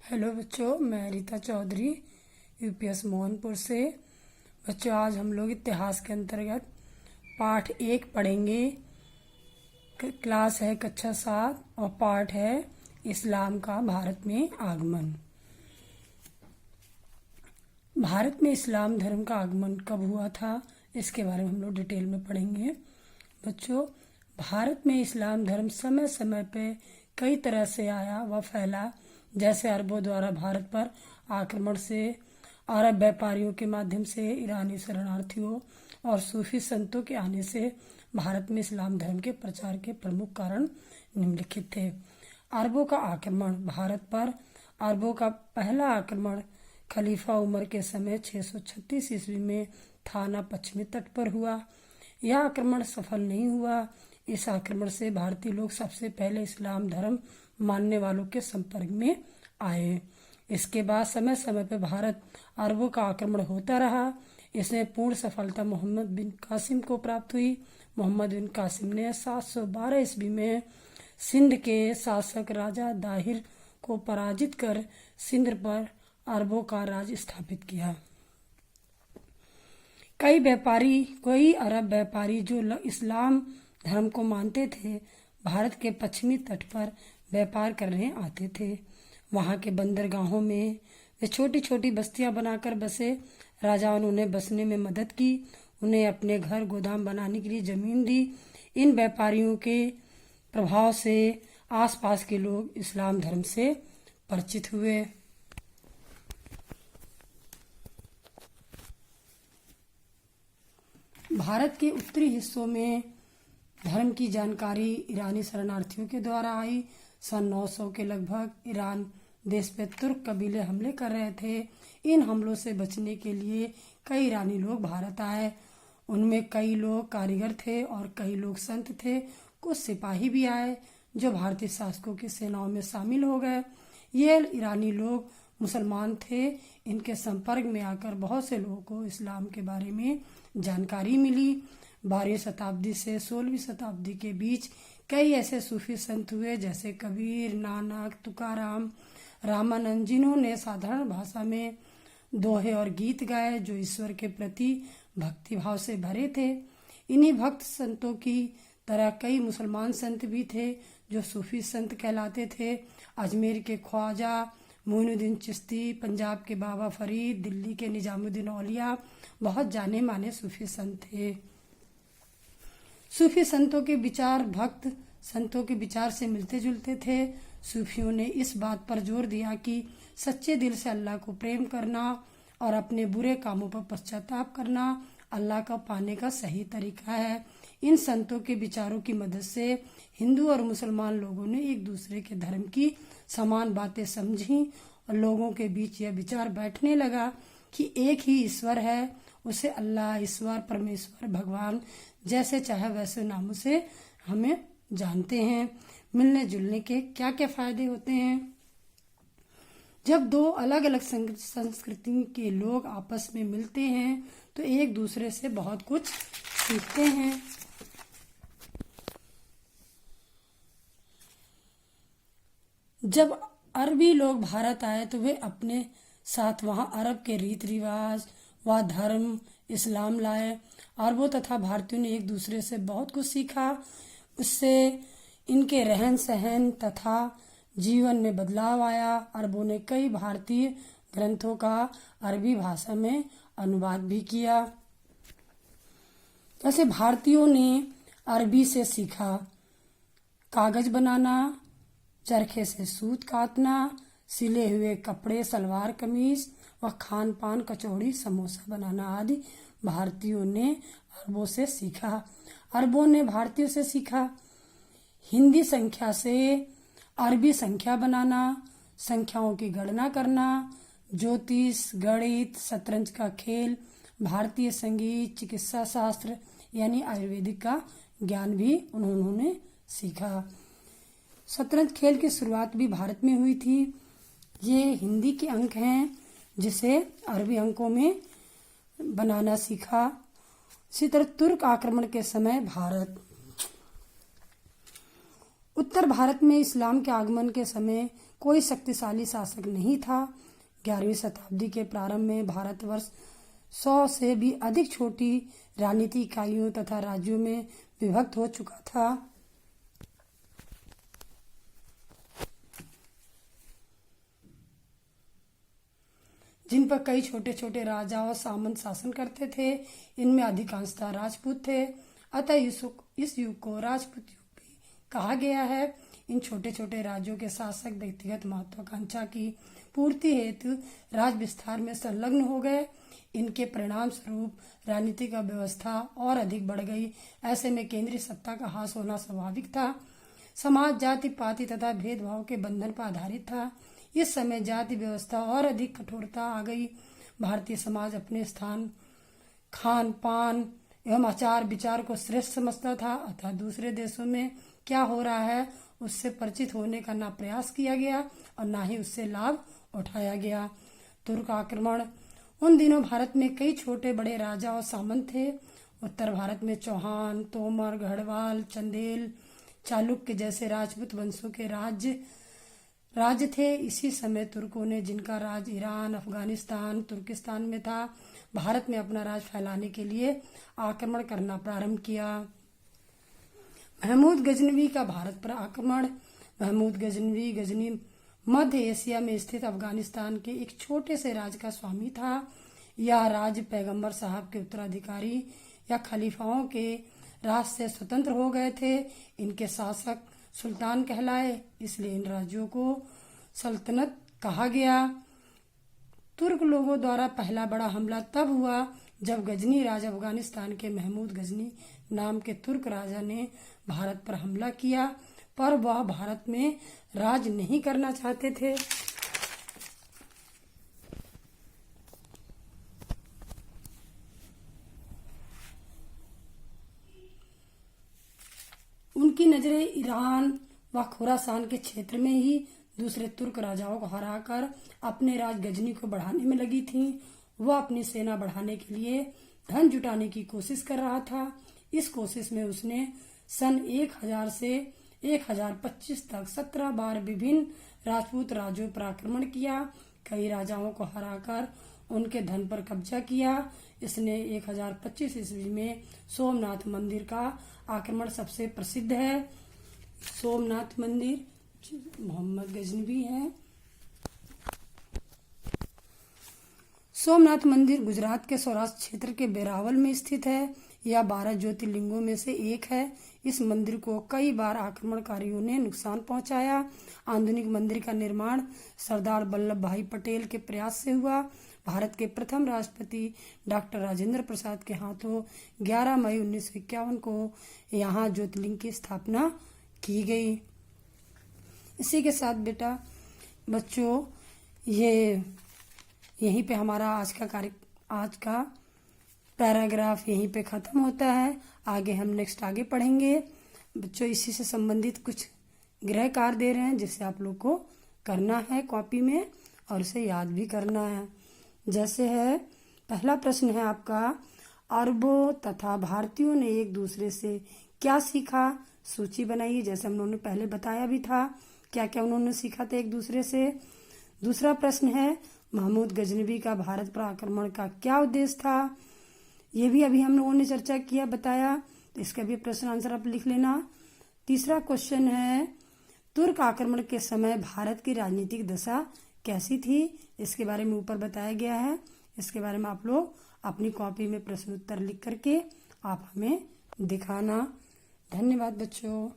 Hello बच्चों, मैं Rita Chaudhary UPS Mohanpur से। बच्चों, आज हम लोग इतिहास के अंतर्गत पाठ 1 पढ़ेंगे। क्लास है कक्षा 7 और पाठ है इस्लाम का भारत में आगमन। भारत में इस्लाम धर्म का आगमन कब हुआ था, इसके बारे में हम लोग डिटेल में पढ़ेंगे। बच्चों, भारत में इस्लाम धर्म समय समय पे कई तरह से आया व फैला। जैसे अरबों द्वारा भारत पर आक्रमण से, अरब व्यापारियों के माध्यम से, ईरानी शरणार्थियों और सूफी संतों के आने से भारत में इस्लाम धर्म के प्रचार के प्रमुख कारण निम्नलिखित थे। अरबों का आक्रमण। भारत पर अरबों का पहला आक्रमण खलीफा उमर के समय 636 ईस्वी में थाना पश्चिमी तट पर हुआ। यह आक्रमण सफल नहीं हुआ। इस आक्रमण से भारतीय लोग सबसे पहले इस्लाम धर्म मानने वालों के संपर्क में आए। इसके बाद समय समय पर भारत अरबों का आक्रमण होता रहा। इसमें पूर्ण सफलता मोहम्मद बिन कासिम को प्राप्त हुई। मोहम्मद बिन कासिम ने 712 ईस्वी में सिंध के शासक राजा दाहिर को पराजित कर सिंध पर अरबों का राज स्थापित किया। कई अरब व्यापारी जो इस्लाम धर्म को मानते थे, भारत के पश्चिमी तट पर व्यापार करने आते थे। वहां के बंदरगाहों में वे छोटी छोटी बस्तियां बनाकर बसे। राजाओं ने उन्हें बसने में मदद की, उन्हें अपने घर गोदाम बनाने के लिए जमीन दी। इन व्यापारियों के प्रभाव से आसपास के लोग इस्लाम धर्म से परिचित हुए। भारत के उत्तरी हिस्सों में धर्म की जानकारी ईरानी शरणार्थियों के द्वारा आई। सन 900 के लगभग ईरान देश पे तुर्क कबीले हमले कर रहे थे। इन हमलों से बचने के लिए कई ईरानी लोग भारत आए। उनमें कई लोग कारीगर थे और कई लोग संत थे। कुछ सिपाही भी आए जो भारतीय शासकों की सेनाओं में शामिल हो गए। ये ईरानी लोग मुसलमान थे। इनके संपर्क में आकर बहुत से लोगों को इस्लाम के बारे में जानकारी मिली। 12वीं शताब्दी से 16वीं शताब्दी के बीच कई ऐसे सूफी संत हुए जैसे कबीर, नानक, तुकाराम, रामानंद, जिन्होंने साधारण भाषा में दोहे और गीत गाए जो ईश्वर के प्रति भक्तिभाव से भरे थे। इन्हीं भक्त संतों की तरह कई मुसलमान संत भी थे जो सूफी संत कहलाते थे। अजमेर के ख्वाजा मोइनुद्दीन चिश्ती, पंजाब के बाबा फरीद, दिल्ली के निजामुद्दीन औलिया बहुत जाने माने सूफी संत थे। सूफी संतों के विचार भक्त संतों के विचार से मिलते जुलते थे। सूफियों ने इस बात पर जोर दिया कि सच्चे दिल से अल्लाह को प्रेम करना और अपने बुरे कामों पर पश्चाताप करना अल्लाह का पाने का सही तरीका है। इन संतों के विचारों की मदद से हिंदू और मुसलमान लोगों ने एक दूसरे के धर्म की समान बातें समझी और लोगों के बीच यह विचार बैठने लगा कि एक ही ईश्वर है। उसे अल्लाह, ईश्वर, परमेश्वर, भगवान जैसे चाहे वैसे नामों से हमें जानते हैं। मिलने जुलने के क्या क्या फायदे होते हैं? जब दो अलग अलग संस्कृति के लोग आपस में मिलते हैं तो एक दूसरे से बहुत कुछ सीखते हैं। जब अरबी लोग भारत आए तो वे अपने साथ वहां अरब के रीति रिवाज व धर्म इस्लाम लाए। अरबों तथा भारतीयों ने एक दूसरे से बहुत कुछ सीखा। उससे इनके रहन सहन तथा जीवन में बदलाव आया। अरबों ने कई भारतीय ग्रंथों का अरबी भाषा में अनुवाद भी किया। जैसे भारतीयों ने अरबी से सीखा कागज बनाना, चरखे से सूत काटना, सिले हुए कपड़े, सलवार कमीज व खान पान, कचौड़ी, समोसा बनाना आदि भारतीयों ने अरबों से सीखा। अरबों ने भारतीयों से सीखा हिंदी संख्या से अरबी संख्या बनाना, संख्याओं की गणना करना, ज्योतिष, गणित, शतरंज का खेल, भारतीय संगीत, चिकित्सा शास्त्र यानी आयुर्वेदिक का ज्ञान भी उन्होंने सीखा। शतरंज खेल की शुरुआत भी भारत में हुई थी। ये हिंदी के अंक हैं जिसे अरबी अंकों में बनाना सीखा। इसी तरह तुर्क आक्रमण के समय भारत उत्तर भारत में इस्लाम के आगमन के समय कोई शक्तिशाली शासक नहीं था। 11वीं शताब्दी के प्रारंभ में भारतवर्ष 100 से भी अधिक छोटी राजनीतिक इकाइयों तथा राज्यों में विभक्त हो चुका था। जिन पर कई छोटे छोटे राजा और सामंत शासन करते थे। इनमें अधिकांशतः राजपूत थे, अतः इस युग को राजपूत युग भी कहा गया है। इन छोटे छोटे राज्यों के शासक व्यक्तिगत महत्वाकांक्षा की पूर्ति हेतु राज विस्तार में संलग्न हो गए। इनके परिणाम स्वरूप राजनीतिक अव्यवस्था और अधिक बढ़ गई। ऐसे में केंद्रीय सत्ता का ह्रास होना स्वाभाविक था। समाज जाति पाति तथा भेदभाव के बंधन पर आधारित था। इस समय जाति व्यवस्था और अधिक कठोरता आ गई। भारतीय समाज अपने स्थान, खान पान एवं आचार विचार को श्रेष्ठ समझता था, अतः दूसरे देशों में क्या हो रहा है उससे परिचित होने का ना प्रयास किया गया और ना ही उससे लाभ उठाया गया। तुर्क आक्रमण। उन दिनों भारत में कई छोटे बड़े राजा और सामंत थे। उत्तर भारत में चौहान, तोमर, गढ़वाल, चंदेल, चालुक्य जैसे राजपूत वंशों के राज्य थे। इसी समय तुर्कों ने, जिनका राज ईरान, अफगानिस्तान, तुर्किस्तान में था, भारत में अपना राज फैलाने के लिए आक्रमण करना प्रारंभ किया। महमूद गजनवी का भारत पर आक्रमण। महमूद गजनी मध्य एशिया में स्थित अफगानिस्तान के एक छोटे से राज्य का स्वामी था। यह राज्य पैगंबर साहब के उत्तराधिकारी या खलीफाओं के राज से स्वतंत्र हो गए थे। इनके शासक सुल्तान कहलाए, इसलिए इन राज्यों को सल्तनत कहा गया। तुर्क लोगों द्वारा पहला बड़ा हमला तब हुआ जब गजनी राजा अफगानिस्तान के महमूद गजनी नाम के तुर्क राजा ने भारत पर हमला किया, पर वह भारत में राज नहीं करना चाहते थे। उनकी नजरें ईरान व खुरासान के क्षेत्र में ही दूसरे तुर्क राजाओं को हराकर अपने राज गजनी को बढ़ाने में लगी थीं। वह अपनी सेना बढ़ाने के लिए धन जुटाने की कोशिश कर रहा था। इस कोशिश में उसने सन 1000 से 1025 तक 17 बार विभिन्न राजपूत राज्यों पर आक्रमण किया। कई राजाओं को हराकर उनके धन पर कब्जा किया। इसने 1025 ईस्वी में सोमनाथ मंदिर का आक्रमण सबसे प्रसिद्ध है। सोमनाथ मंदिर मोहम्मद गजनवी है। सोमनाथ मंदिर गुजरात के सौराष्ट्र क्षेत्र के वेरावल में स्थित है। यह 12 ज्योतिर्लिंगों में से एक है। इस मंदिर को कई बार आक्रमणकारियों ने नुकसान पहुंचाया। आधुनिक मंदिर का निर्माण सरदार वल्लभ भाई पटेल के प्रयास से हुआ। भारत के प्रथम राष्ट्रपति डॉक्टर राजेंद्र प्रसाद के हाथों 11 मई 1951 को यहाँ ज्योतिर्लिंग की स्थापना की गई। इसी के साथ बेटा बच्चों यहीं पे हमारा आज का पैराग्राफ यहीं पे खत्म होता है। आगे हम आगे पढ़ेंगे। बच्चों इसी से संबंधित कुछ गृह कार्य दे रहे हैं जिसे आप लोग को करना है कॉपी में और उसे याद भी करना है। जैसे है पहला प्रश्न है आपका, अरबों तथा भारतीयों ने एक दूसरे से क्या सीखा? सूची बनाइए। जैसे हम लोगों ने पहले बताया भी था क्या क्या उन्होंने सीखा था एक दूसरे से। दूसरा प्रश्न है, महमूद गजनवी का भारत पर आक्रमण का क्या उद्देश्य था? ये भी अभी हम लोगों ने चर्चा किया, बताया, तो इसका भी प्रश्न आंसर आप लिख लेना। तीसरा क्वेश्चन है, तुर्क आक्रमण के समय भारत की राजनीतिक दशा कैसी थी? इसके बारे में ऊपर बताया गया है। इसके बारे में आप लोग अपनी कॉपी में प्रश्न उत्तर लिख करके आप हमें दिखाना। धन्यवाद बच्चों।